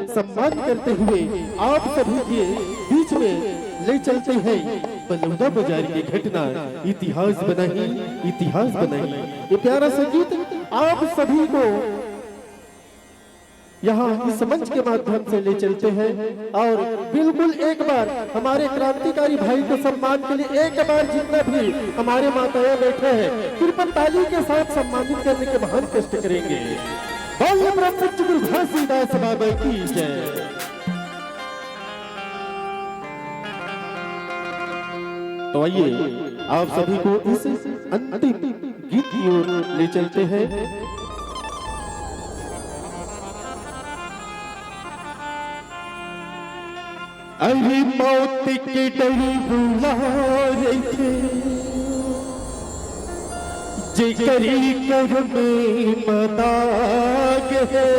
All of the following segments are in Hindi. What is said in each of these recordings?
सम्मान करते हुए आप सभी के बीच में ले चलते हैं बलौदा बाजार की घटना। इतिहास बनाई ये प्यारा संगीत आप सभी को यहाँ इस मंच के माध्यम से ले चलते हैं। और बिल्कुल एक बार हमारे क्रांतिकारी भाई को सम्मान के लिए एक बार जितना भी हमारे माताएं बैठे हैं कृपया ताली के साथ सम्मानित करने के महान कष्ट करेंगे। बोलिए प्रसन्न गुरु घासीदास बाबा की जय। तो आइए आप सभी को इस अंतिम गीत की ओर ले चलते हैं। अरे मौत के डरी बुला रही थे जे करी कर में मदाग है।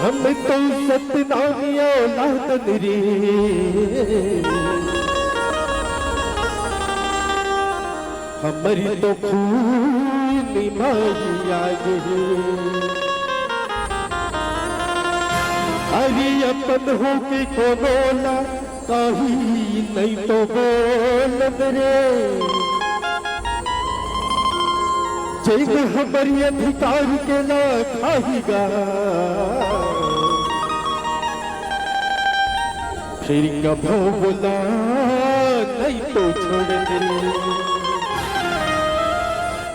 हम तो सतनामी औलाद रे हमारी तो खून माही आग है। अरे अपन हो के को बोला कहीं नहीं तो बोल रे जैग हमारी अधिकार के ना खाएगा फिर कभो बोला नहीं तो छोड़ दे।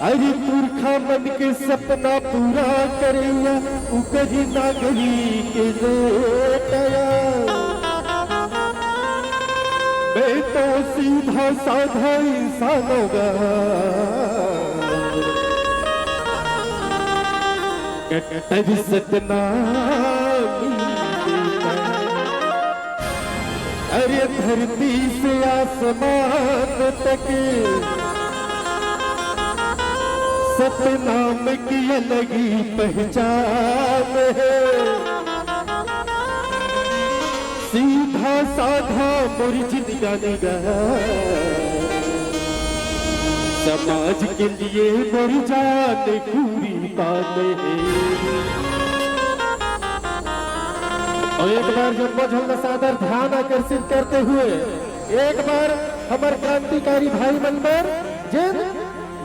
अरे पुरखा मन के सपना पूरा करेगा उकरी नागरी के बेटया। मैं तो सीधा साधा इंसान होगा कटरी सतना। अरे धरती से आसमान तक सतनाम की लगी पहचान है। सीधा साधा मुर्जिद जानेगा समाज के लिए मर जाने पूरी बात है। और एक बार जन्म झंडा सादर ध्यान आकर्षित करते हुए एक बार हमारे क्रांतिकारी भाई मनबर जिन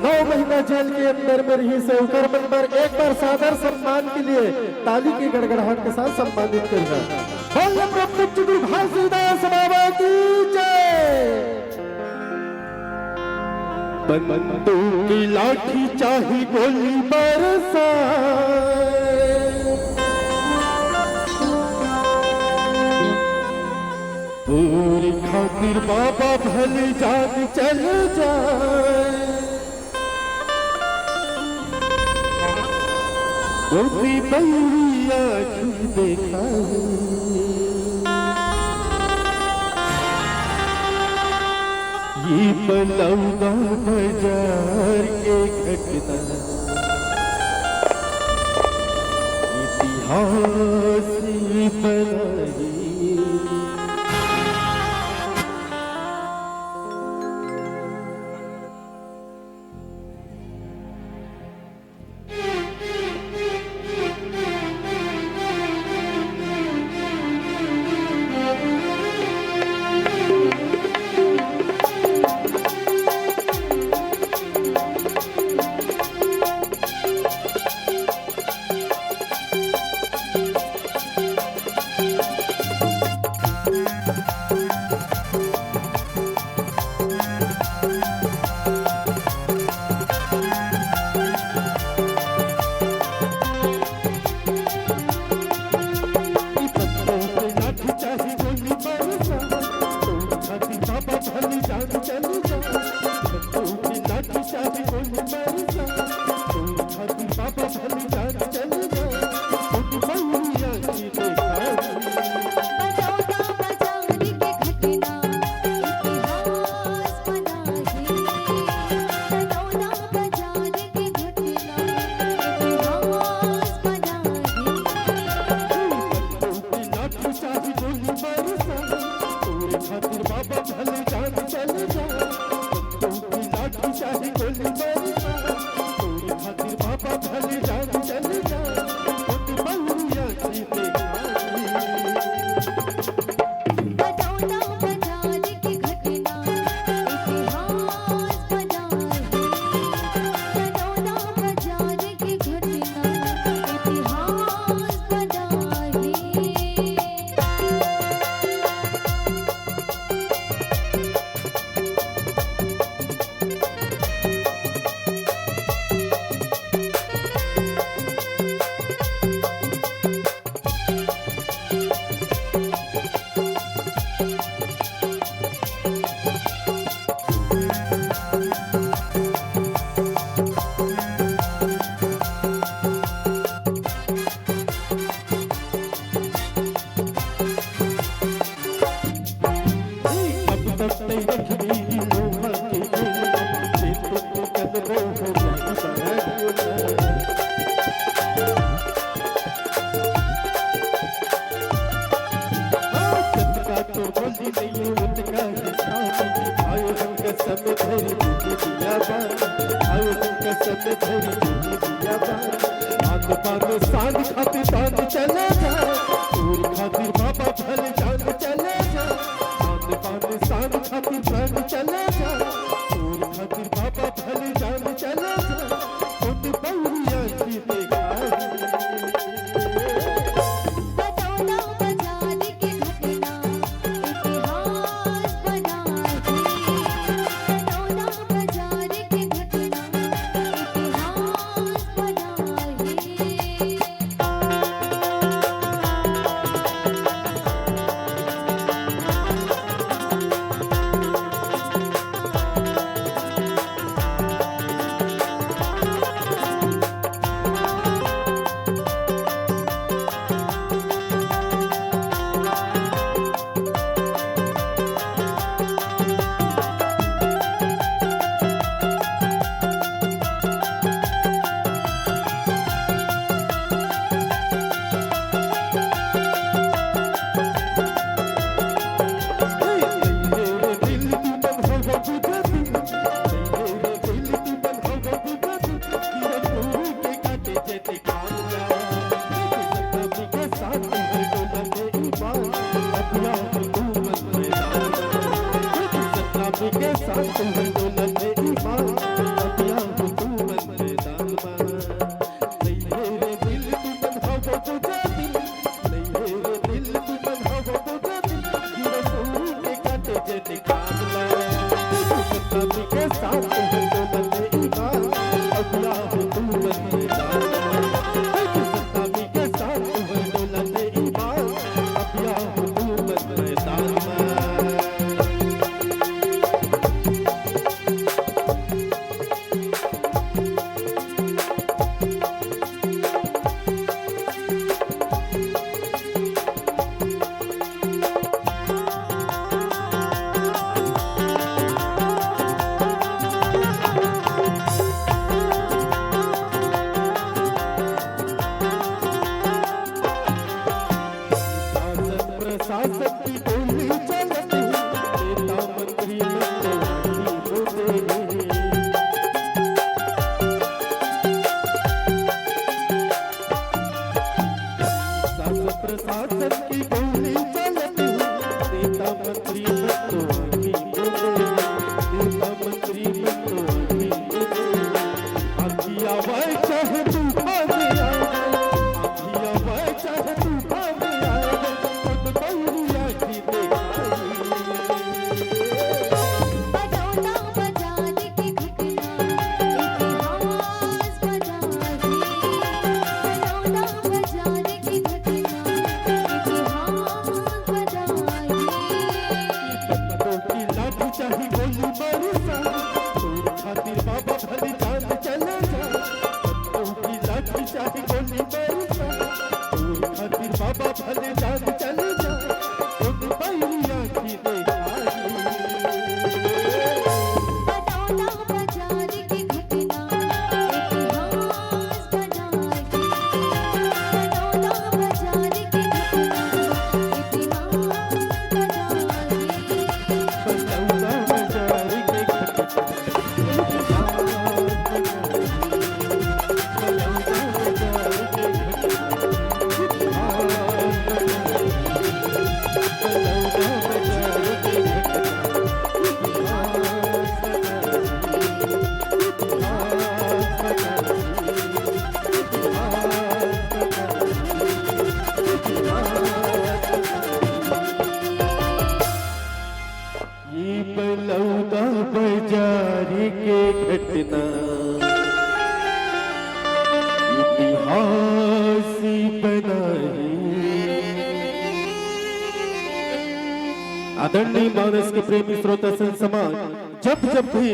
9 महीना जेल के अंदर में रही से उकर मनबर एक बार सादर सम्मान के लिए ताली की गड़गड़ाहट के साथ सम्मानित करेगा। बोलिए प्रभु गुरु घासीदास बाबा की जय। बंदूक की लाठी चाही गोली बरसा पूरी खातिर बाबा भले जान चल जाए। गोपी बैरिया क्यों देखा है ये बलौदा बाजार के घटना इतिहास बनाई। में धरी चूड़ी दिया आंध पान सांध खातिर तान चले जा सूर खातिर बाबा भले जान चले जा आंध पान सांध खातिर तान चले जा सूर खातिर बाबा भले जान चले जा खुद बहुरिया की देखा के साथ तुम्हें डोलने ईमान अबिया हुकूमत मैदान नहीं है रे दिल तू बंधावो तुझे दिल नहीं है रे दिल तू बंधावो तुझे दिल गिरे सूर के कांटे जे निकाल ले के साथ तुम्हें डोलने ईमान अबिया हुकूमत मैदान के साथ तुम्हें डोलने ईमान अबिया हुकूमत मैदान शासन की बोली चलती नेता मंत्री प्रशासन की बोली चलती नेता मंत्री नेता मंत्री आखिया वह चाहे तूफान आखिया वह चाहे तूफान चाहे गोली मारी सूर खातिर बाबा भले जान चले जा की लाठी चाहे गोली मारी सूर खातिर बाबा भले जान चले जा खुद बैरिया की देखा बलौदा बाजार के घटना इतिहास बनाई आदरणीय मानस के प्रेमी श्रोता संत समाज जब जब भी